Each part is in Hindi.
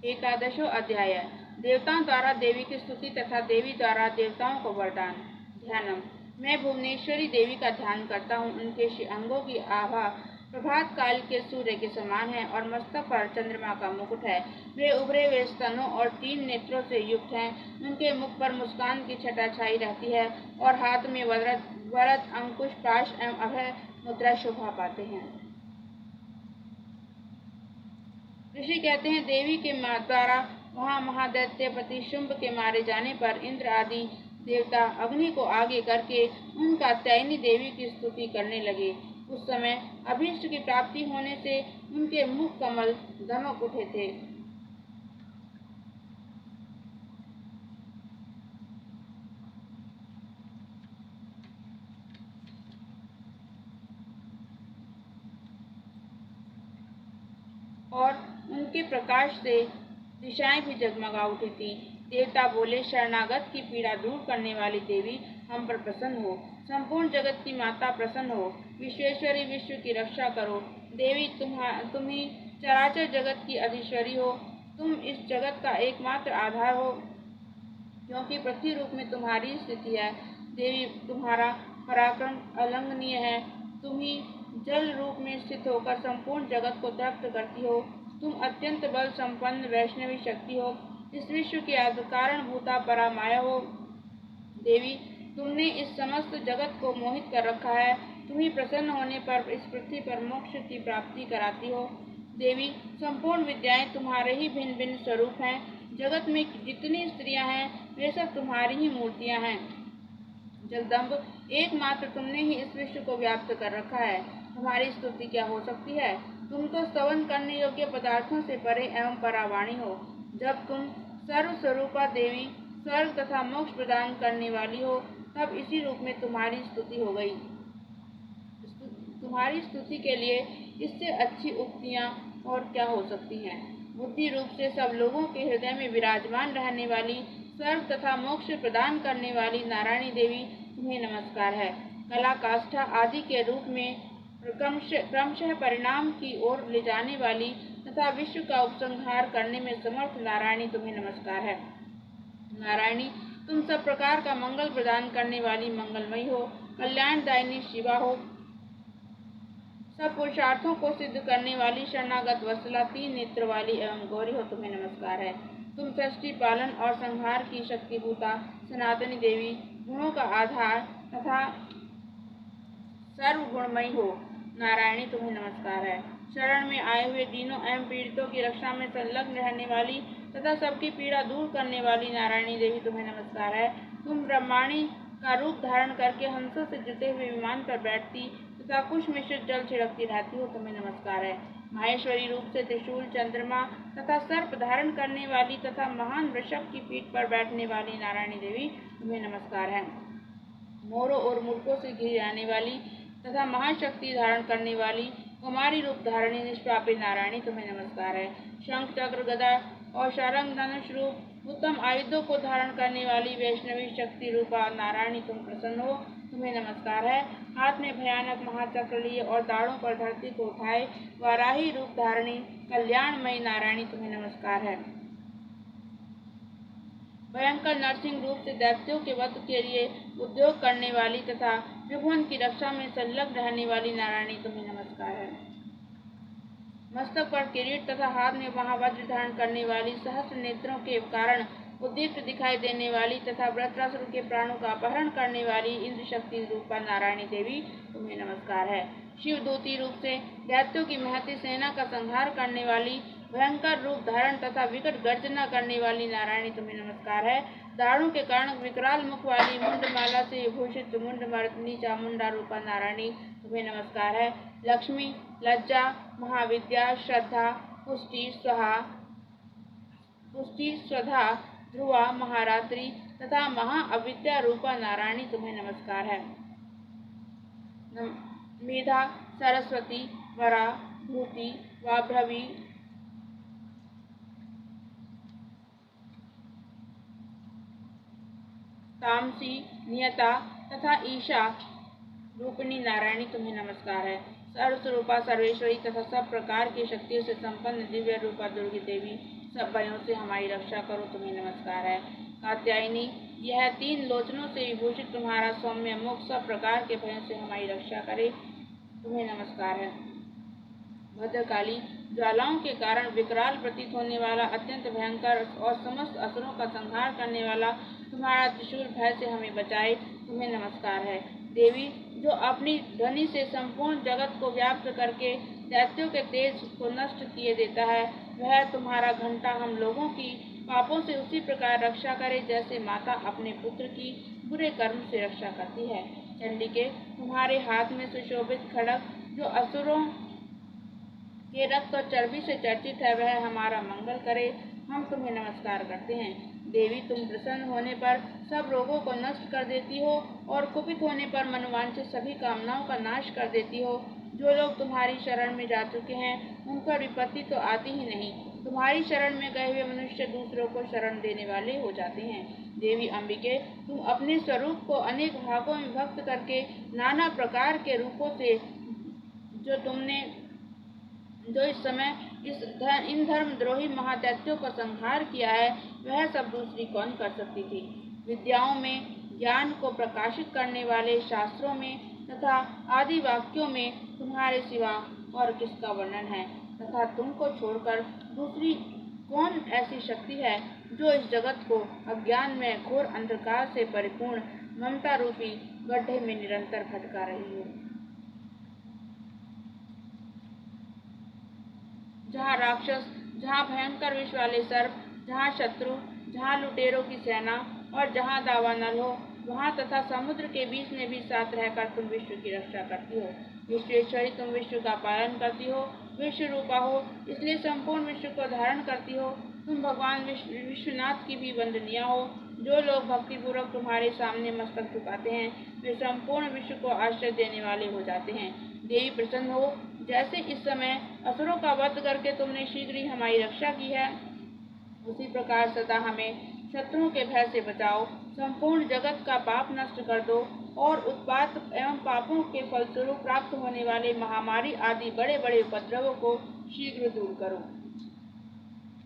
एकादशो अध्याय। देवताओं द्वारा देवी की स्तुति तथा देवी द्वारा देवताओं को वरदान। ध्यानम। मैं भुवनेश्वरी देवी का ध्यान करता हूँ। उनके अंगों की आभा प्रभात काल के सूर्य के समान है और मस्तक पर चंद्रमा का मुकुट है। वे उभरे हुए स्तनों और 3 नेत्रों से युक्त हैं। उनके मुख पर मुस्कान की छटा छाई रहती है और हाथ में वरद अंकुश पाश एवं अभय मुद्रा शोभा पाते हैं। ऋषि कहते हैं, देवी के द्वारा वहाँ महादैत्यपति शुंभ के मारे जाने पर इंद्र आदि देवता अग्नि को आगे करके उन कात्यायनी देवी की स्तुति करने लगे। उस समय अभीष्ट की प्राप्ति होने से उनके मुख कमल दमक उठे थे। और उनके प्रकाश से दिशाएं भी जगमगा उठी थी। देवता बोले, शरणागत की पीड़ा दूर करने वाली देवी, हम पर प्रसन्न हो। संपूर्ण जगत की माता प्रसन्न हो। विश्वेश्वरी, विश्व की रक्षा करो। देवी, तुम ही चराचर जगत की अधीश्वरी हो। तुम इस जगत का एकमात्र आधार हो, क्योंकि पृथ्वी रूप में तुम्हारी स्थिति है। देवी, तुम्हारा पराक्रम अलंघनीय है। तुम ही जल रूप में स्थित होकर संपूर्ण जगत को तृप्त करती हो। तुम अत्यंत बल संपन्न वैष्णवी शक्ति हो। इस विश्व की कारण भूता परामाया हो। देवी, तुमने इस समस्त जगत को मोहित कर रखा है। तुम ही प्रसन्न होने पर इस पृथ्वी पर मोक्ष की प्राप्ति कराती हो। देवी, संपूर्ण विद्याएं तुम्हारे ही भिन्न भिन्न स्वरूप हैं। जगत में जितनी स्त्रियां हैं वे सब तुम्हारी ही मूर्तियां हैं। जगदम्ब, एकमात्र तुमने ही इस विश्व को व्याप्त कर रखा है। हमारी स्तुति क्या हो सकती है? तुम तो स्तवन करने योग्य पदार्थों से परे एवं परावाणी हो। जब तुम सर्वस्वरूपा देवी स्वर्ग तथा मोक्ष प्रदान करने वाली हो, तब इसी रूप में तुम्हारी स्तुति हो गई। तुम्हारी स्तुति के लिए इससे अच्छी उक्तियां और क्या हो सकती हैं? बुद्धि रूप से सब लोगों के हृदय में विराजमान रहने वाली, स्वर्ग तथा मोक्ष प्रदान करने वाली नारायणी देवी, तुम्हें नमस्कार है। कला, काष्ठा आदि के रूप में क्रमशः परिणाम की ओर ले जाने वाली तथा विश्व का उपसंहार करने में समर्थ नारायणी, तुम्हें नमस्कार है। नारायणी, तुम सब प्रकार का मंगल प्रदान करने वाली मंगलमयी हो। कल्याणदायिनी शिवा हो। सब पुरुषार्थों को सिद्ध करने वाली शरणागत वत्सला, 3 नेत्र वाली एवं गौरी हो, तुम्हें नमस्कार है। तुम सृष्टि, पालन और संहार की शक्तिभूता सनातनी देवी, गुणों का आधार तथा सर्वगुणमयी हो। नारायणी, तुम्हें नमस्कार है। शरण में आए हुए दीनों एवं पीड़ितों की रक्षा में संलग्न रहने वाली तथा सबकी पीड़ा दूर करने वाली नारायणी देवी, तुम्हें नमस्कार है। तुम ब्रह्माणी का रूप धारण करके हंसों से जुटे हुए विमान पर बैठती तथा कुश मिश्रित जल छिड़कती रहती हो, तुम्हें नमस्कार है। माहेश्वरी रूप से त्रिशूल, चंद्रमा तथा सर्प धारण करने वाली तथा महान वृषभ की पीठ पर बैठने वाली नारायणी देवी, तुम्हें नमस्कार है। मोरों और मूर्खों से घिरी रहने वाली तथा महाशक्ति धारण करने वाली कुमारी रूप धारणी निष्पापी नारायणी, तुम्हें नमस्कार है। शंख, चक्र, गदा और शारंग धनुष रूप उत्तम आयुधों को धारण करने वाली वैष्णवी शक्ति रूपा नारायणी, तुम प्रसन्न हो, तुम्हें नमस्कार है। हाथ में भयानक महाचक्र लिए और दाढ़ों पर धरती को उठाए वाराही रूप धारणी कल्याणमयी नारायणी, तुम्हें नमस्कार है। भयंकर नरसिंह रूप से दैत्यों के वध के लिए उद्योग करने वाली तथा त्रिभुवन की रक्षा में संलग्न रहने वाली नारायणी, तुम्हें नमस्कार है। मस्तक पर किरीट तथा हाथ में महावज्र धारण करने वाली, सहस्त्र नेत्रों के कारण उद्दीप्त दिखाई देने वाली तथा वृत्रासुर के प्राणों का अपहरण करने वाली इंद्र शक्ति रूपा नारायणी देवी, तुम्हें नमस्कार है। शिवदूती रूप से दैत्यों की महती सेना का संहार करने वाली, भयंकर रूप धारण तथा विकट गर्जना करने वाली नारायणी, तुम्हें नमस्कार है। दाढ़ों के कारण विकराल मुख वाली मुंडमाला से भूषित मुंडमर्दिनी चामुंडा रूपा नारायणी, तुम्हें नमस्कार है। लक्ष्मी, लज्जा, महाविद्या, श्रद्धा, पुष्टि, स्वधा, ध्रुवा, महारात्रि तथा महाअविद्या रूपा नारायणी, तुम्हें नमस्कार है। मेधा, सरस्वती, वरा, भूति, वाभ्रवी, तामसी, नियता तथा ईशा रूपिणी नारायणी, तुम्हें नमस्कार है। सर्वस्वरूपा सर्वेश्वरी तथा सब प्रकार की शक्तियों से संपन्न दिव्य रूपा दुर्गी देवी, सब भयों से हमारी रक्षा करो, तुम्हें नमस्कार है। कात्यायनी, यह 3 लोचनों से विभूषित तुम्हारा सौम्य मुख सब प्रकार के भयों से हमारी रक्षा करे, तुम्हें नमस्कार है। भद्रकाली, ज्वालाओं के कारण विकराल प्रतीत होने वाला अत्यंत भयंकर और समस्त असुरों का संहार करने वाला तुम्हारा त्रिशूल भय से हमें बचाए, तुम्हें नमस्कार है। देवी, जो अपनी ध्वनि से संपूर्ण जगत को व्याप्त करके दैत्यों के तेज को नष्ट किए देता है, वह तुम्हारा घंटा हम लोगों की पापों से उसी प्रकार रक्षा करे जैसे माता अपने पुत्र की बुरे कर्म से रक्षा करती है। चंडिके, तुम्हारे हाथ में सुशोभित खड्ग जो असुरों के रक्त और चर्बी से चर्चित है, वह हमारा मंगल करे, हम तुम्हें नमस्कार करते हैं। देवी, तुम प्रसन्न होने पर सब रोगों को नष्ट कर देती हो और कुपित होने पर मनोवांछित सभी कामनाओं का नाश कर देती हो। जो लोग तुम्हारी शरण में जा चुके हैं, उन पर विपत्ति तो आती ही नहीं। तुम्हारी शरण में गए हुए मनुष्य दूसरों को शरण देने वाले हो जाते हैं। देवी अम्बिके, तुम अपने स्वरूप को अनेक भागों में विभक्त करके नाना प्रकार के रूपों से जो इस समय इन धर्मद्रोही महादैत्यों का संहार किया है, वह सब दूसरी कौन कर सकती थी। विद्याओं में ज्ञान को प्रकाशित करने वाले शास्त्रों में तथा आदि वाक्यों में तुम्हारे सिवा और किसका वर्णन है, तथा तुमको छोड़कर दूसरी कौन ऐसी शक्ति है जो इस जगत को अज्ञान में घोर अंधकार से परिपूर्ण ममता रूपी गड्ढे में निरंतर भटका रही हो। जहाँ राक्षस, जहाँ भयंकर विष वाले सर्प, जहाँ शत्रु, जहाँ लुटेरों की सेना और जहाँ दावानल हो, वहाँ तथा समुद्र के बीच में भी साथ रहकर तुम विश्व की रक्षा करती हो। विश्वेश्वरी, तुम विश्व का पालन करती हो, विश्व रूपा हो, इसलिए संपूर्ण विश्व को धारण करती हो। तुम भगवान विश्वनाथ की भी वंदनीय हो। जो लोग भक्तिपूर्वक तुम्हारे सामने मस्तक झुकाते हैं, वे संपूर्ण विश्व को आश्रय देने वाले हो जाते हैं। देवी, प्रसन्न हो, जैसे इस समय असुरों का वध करके तुमने शीघ्र ही हमारी रक्षा की है, उसी प्रकार सदा हमें शत्रुओं के भय से बचाओ, संपूर्ण जगत का पाप नष्ट कर दो और उत्पात एवं पापों के फलस्वरूप प्राप्त होने वाले महामारी आदि बड़े बड़े उपद्रवों को शीघ्र दूर करो।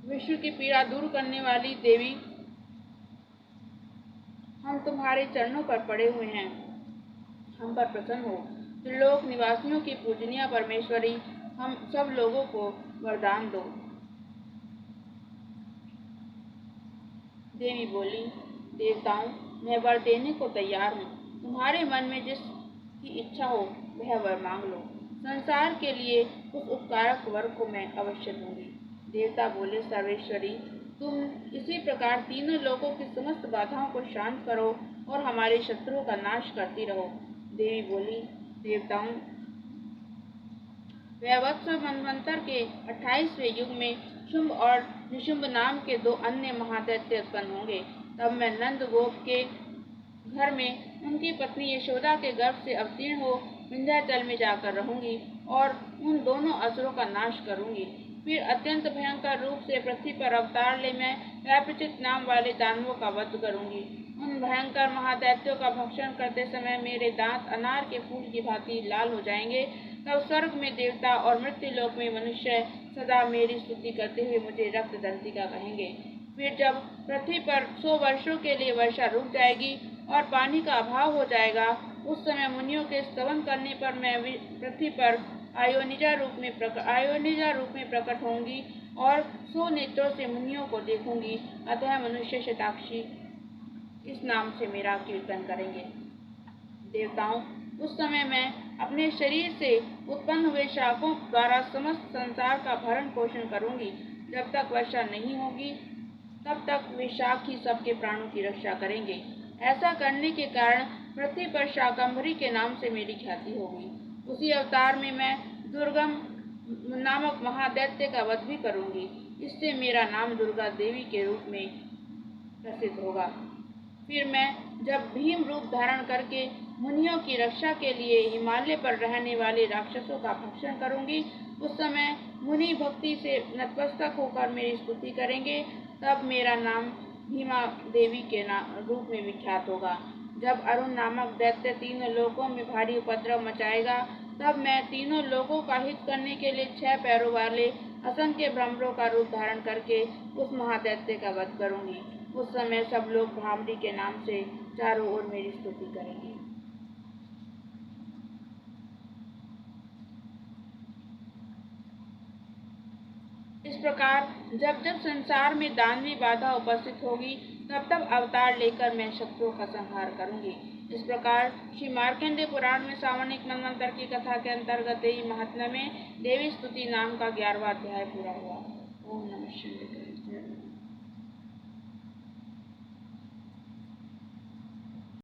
विश्व की पीड़ा दूर करने वाली देवी, हम तुम्हारे चरणों पर पड़े हुए हैं, हम पर प्रसन्न हो। त्रिलोक निवासियों की पूजनीय परमेश्वरी, हम सब लोगों को वरदान दो। देवी बोली, देवताओं, मैं वर देने को तैयार हूँ। तुम्हारे मन में जिसकी इच्छा हो वह वर मांग लो। संसार के लिए उस उपकारक वर को मैं अवश्य दूंगी। देवता बोले, सर्वेश्वरी, तुम इसी प्रकार तीनों लोगों की समस्त बाधाओं को शांत करो और हमारे शत्रुओं का नाश करती रहो। देवी बोली, देवताओं, वैवत्स मनवंतर के 28वें युग में शुंभ और निशुंभ नाम के 2 अन्य महादैत्य उत्पन्न होंगे। तब मैं नंद गोप के घर में उनकी पत्नी यशोदा के गर्भ से अवतीर्ण हो विंध्याचल में जाकर रहूंगी और उन दोनों असुरों का नाश करूंगी। फिर अत्यंत भयंकर रूप से पृथ्वी पर अवतार ले मैं वैप्रचित नाम वाले दानवों का वध करूंगी। उन भयंकर महादैत्यों का भक्षण करते समय मेरे दांत अनार के फूल की भांति लाल हो जाएंगे। तब स्वर्ग में देवता और मृत्यु लोक में मनुष्य सदा मेरी स्तुति करते हुए मुझे रक्त दंतिका कहेंगे। फिर जब पृथ्वी पर 100 वर्षों के लिए वर्षा रुक जाएगी और पानी का अभाव हो जाएगा, उस समय मुनियों के स्तवन करने पर मैं पृथ्वी पर आयोनिजा रूप में प्रकट होंगी और 100 नेत्रों से मुनियों को देखूंगी। अतः मनुष्य शताक्षी इस नाम से मेरा कीर्तन करेंगे। देवताओं, उस समय मैं अपने शरीर से उत्पन्न हुए शापों द्वारा समस्त संसार का भरण पोषण करूंगी। जब तक वर्षा नहीं होगी तब तक वे शाक ही सबके प्राणों की रक्षा करेंगे। ऐसा करने के कारण पृथ्वी पर शाकंभरी के नाम से मेरी ख्याति होगी। उसी अवतार में मैं दुर्गम नामक महादैत्य का वध भी करूंगी। इससे मेरा नाम दुर्गा देवी के रूप में प्रसिद्ध होगा। फिर मैं जब भीम रूप धारण करके मुनियों की रक्षा के लिए हिमालय पर रहने वाले राक्षसों का भक्षण करूंगी, उस समय मुनि भक्ति से नतमस्तक होकर मेरी स्तुति करेंगे। तब मेरा नाम भीमा देवी के रूप में विख्यात होगा। जब अरुण नामक दैत्य 3 लोकों में भारी उपद्रव मचाएगा, तब मैं तीनों लोगों का हित करने के लिए 6 पैरों वाले असंख्य भ्रमरों का रूप धारण करके उस महादैत्य का वध करूंगी। उस समय सब लोग भ्रामरी के नाम से चारों ओर मेरी स्तुति करेंगे। इस प्रकार जब जब संसार में दानवी बाधा उपस्थित होगी, तब तब अवतार लेकर मैं शत्रुओं का संहार करूंगी। इस प्रकार श्री मार्कंडेय पुराण में सावर्णिक मनवंतर की कथा के अंतर्गत ही महात्म्य में देवी स्तुति नाम का 11वां अध्याय पूरा हुआ। ओम नमः शिवाय।